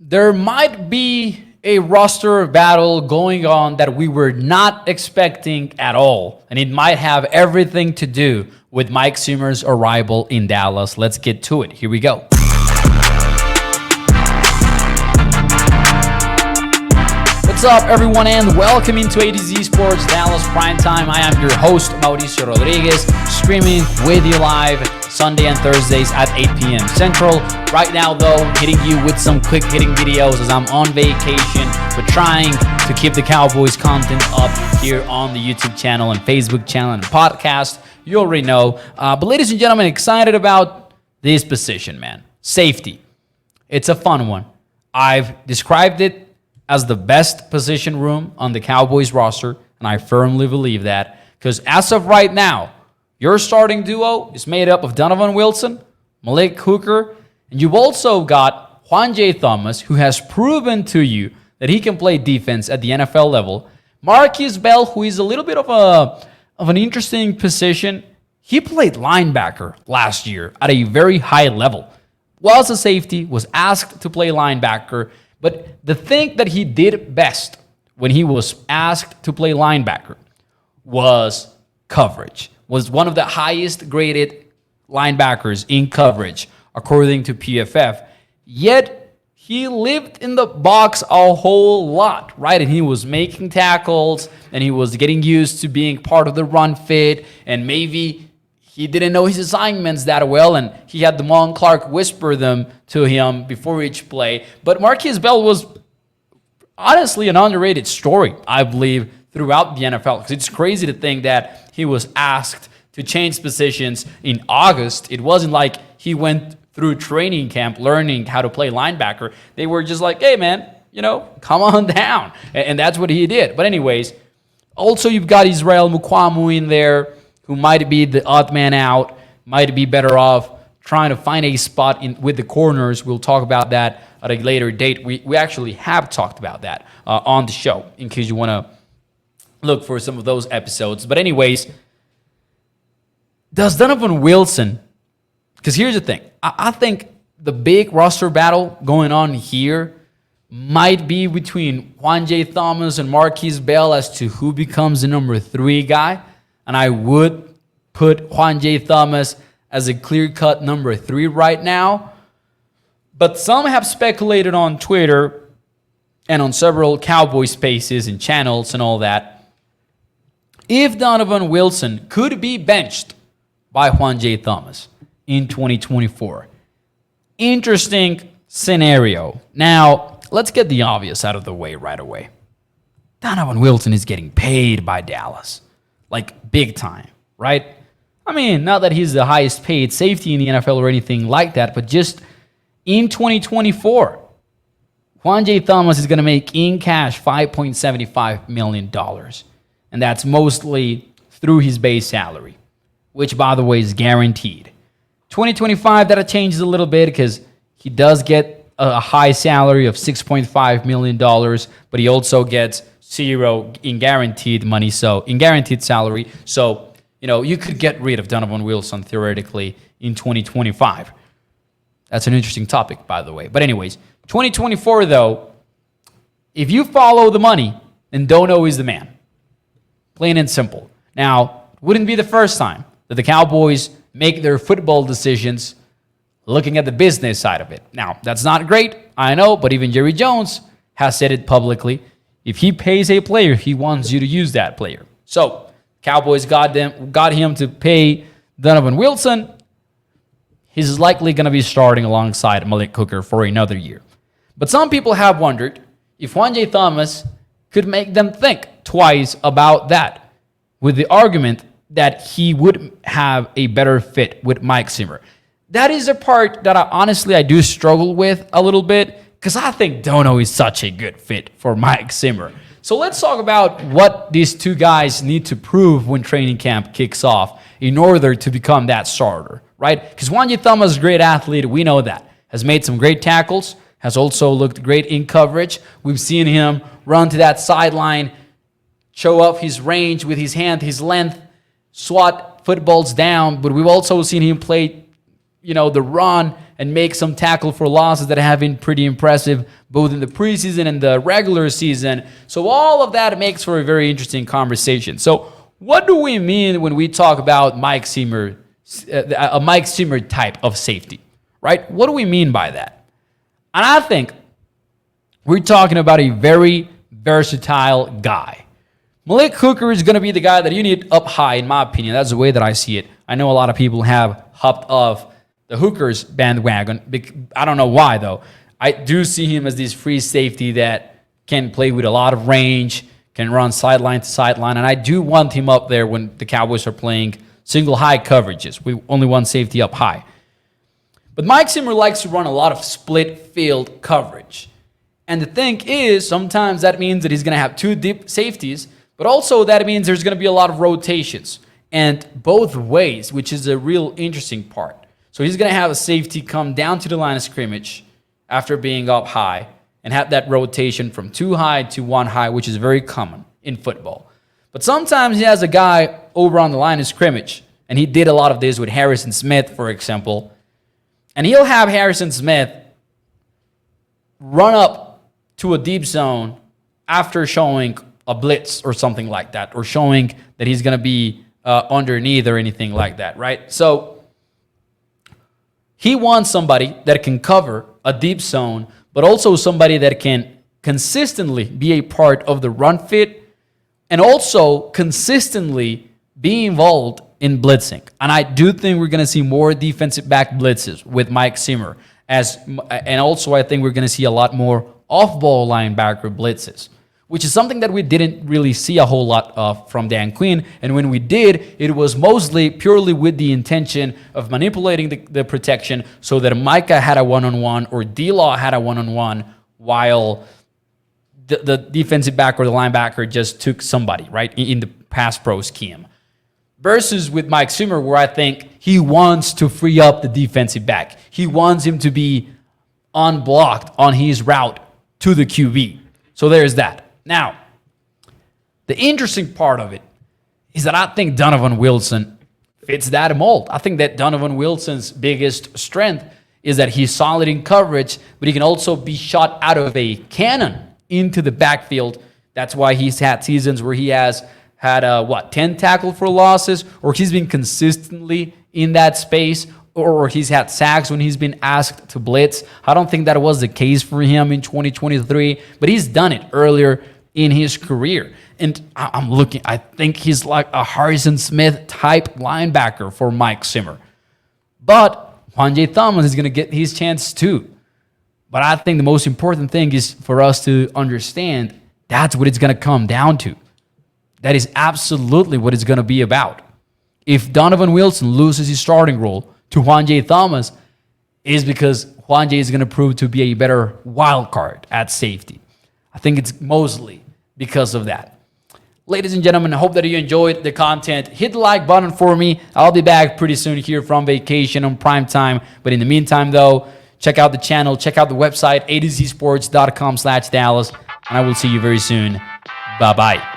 there might be a roster battle going on that we were not expecting at all. And it might have everything to do with Mike Zimmer's arrival in Dallas. Let's get to it. Here we go. What's up, everyone, and welcome into A to Z Sports Dallas Primetime. I am your host, Mauricio Rodriguez, streaming with you live Sunday and Thursdays at 8 p.m. Central. Right now, though, hitting you with some quick-hitting videos as I'm on vacation, but trying to keep the Cowboys content up here on the YouTube channel and Facebook channel and the podcast. You already know. But ladies and gentlemen, excited about this position, man. Safety. It's a fun one. I've described it as the best position room on the Cowboys roster, and I firmly believe that, because as of right now, your starting duo is made up of Donovan Wilson, Malik Hooker, and you've also got Juanyeh Thomas, who has proven to you that he can play defense at the NFL level. Marquise Bell, who is a little bit of an interesting position. He played linebacker last year at a very high level. Was a safety, was asked to play linebacker, but the thing that he did best when he was asked to play linebacker was coverage. Was one of the highest graded linebackers in coverage, according to PFF. Yet, he lived in the box a whole lot, right? And he was making tackles, and he was getting used to being part of the run fit, and maybe he didn't know his assignments that well, and he had Damone Clark whisper them to him before each play. But Marquise Bell was honestly an underrated story, I believe, throughout the NFL. Because it's crazy to think that he was asked to change positions in August. It wasn't like he went through training camp learning how to play linebacker. They were just like, hey, man, come on down. And that's what he did. But anyways, also you've got Israel Mukuamu in there, who might be the odd man out, might be better off trying to find a spot with the corners. We'll talk about that at a later date. We actually have talked about that on the show, in case you want to look for some of those episodes. But anyways, does Donovan Wilson, because here's the thing, I think the big roster battle going on here might be between Juanyeh Thomas and Marquise Bell as to who becomes the number 3 guy. And I would put Juanyeh Thomas as a clear-cut number 3 right now. But some have speculated on Twitter and on several Cowboy spaces and channels and all that, if Donovan Wilson could be benched by Juanyeh Thomas in 2024. Interesting scenario. Now, let's get the obvious out of the way right away. Donovan Wilson is getting paid by Dallas. Like, big time, right? I mean, not that he's the highest paid safety in the NFL or anything like that, but just in 2024, Juanyeh Thomas is going to make in cash $5.75 million. And that's mostly through his base salary, which, by the way, is guaranteed. 2025, that changes a little bit because he does get a high salary of $6.5 million, but he also gets 0 in guaranteed money, so in guaranteed salary. So, you could get rid of Donovan Wilson theoretically in 2025. That's an interesting topic, by the way. But anyways, 2024, though, if you follow the money, then Dono is the man. Plain and simple. Now, it wouldn't be the first time that the Cowboys make their football decisions looking at the business side of it. Now, that's not great, I know, but even Jerry Jones has said it publicly. If he pays a player, he wants you to use that player. So, Cowboys got him to pay Donovan Wilson. He's likely going to be starting alongside Malik Hooker for another year. But some people have wondered if Juanyeh Thomas could make them think twice about that, with the argument that he would have a better fit with Mike Zimmer. That is a part that I do struggle with a little bit, because I think Dono is such a good fit for Mike Zimmer. So let's talk about what these two guys need to prove when training camp kicks off in order to become that starter, right? Because Juanyeh Thomas is a great athlete. We know that. Has made some great tackles. Has also looked great in coverage. We've seen him run to that sideline, show off his range with his hand, his length, swat footballs down. But we've also seen him play, the run and make some tackle for losses that have been pretty impressive both in the preseason and the regular season. So all of that makes for a very interesting conversation. So what do we mean when we talk about Mike Zimmer, a Mike Zimmer type of safety, right? What do we mean by that? And I think we're talking about a very versatile guy. Malik Hooker is going to be the guy that you need up high, in my opinion. That's the way that I see it. I know a lot of people have hopped off the Hooker's bandwagon. I don't know why, though. I do see him as this free safety that can play with a lot of range, can run sideline to sideline, and I do want him up there when the Cowboys are playing single high coverages. We only want safety up high. But Mike Zimmer likes to run a lot of split field coverage. And the thing is, sometimes that means that he's going to have two deep safeties, but also that means there's going to be a lot of rotations. And both ways, which is a real interesting part. So he's going to have a safety come down to the line of scrimmage after being up high and have that rotation from 2 high to 1 high, which is very common in football. But sometimes he has a guy over on the line of scrimmage, and he did a lot of this with Harrison Smith, for example. And he'll have Harrison Smith run up to a deep zone after showing a blitz or something like that, or showing that he's going to be underneath or anything like that, right? So he wants somebody that can cover a deep zone, but also somebody that can consistently be a part of the run fit and also consistently be involved in blitzing. And I do think we're going to see more defensive back blitzes with Mike Zimmer, and also I think we're going to see a lot more off-ball linebacker blitzes, which is something that we didn't really see a whole lot of from Dan Quinn. And when we did, it was mostly purely with the intention of manipulating the protection so that Micah had a one-on-one or D-Law had a one-on-one while the defensive back or the linebacker just took somebody, right, in the pass pro scheme. Versus with Mike Zimmer, where I think he wants to free up the defensive back. He wants him to be unblocked on his route to the QB. So there's that. Now, the interesting part of it is that I think Donovan Wilson fits that mold. I think that Donovan Wilson's biggest strength is that he's solid in coverage, but he can also be shot out of a cannon into the backfield. That's why he's had seasons where he has had 10 tackle for losses, or he's been consistently in that space, or he's had sacks when he's been asked to blitz. I don't think that was the case for him in 2023, but he's done it earlier in his career. And I think he's like a Harrison Smith type linebacker for Mike Zimmer. But Juanyeh Thomas is going to get his chance too. But I think the most important thing is for us to understand that's what it's going to come down to. That is absolutely what it's going to be about. If Donovan Wilson loses his starting role to Juanyeh Thomas, it is because Juanyeh is going to prove to be a better wild card at safety. I think it's mostly because of that. Ladies and gentlemen, I hope that you enjoyed the content. Hit the like button for me. I'll be back pretty soon here from vacation on prime time. But in the meantime, though, check out the channel, check out the website, atozsports.com/Dallas, and I will see you very soon. Bye-bye.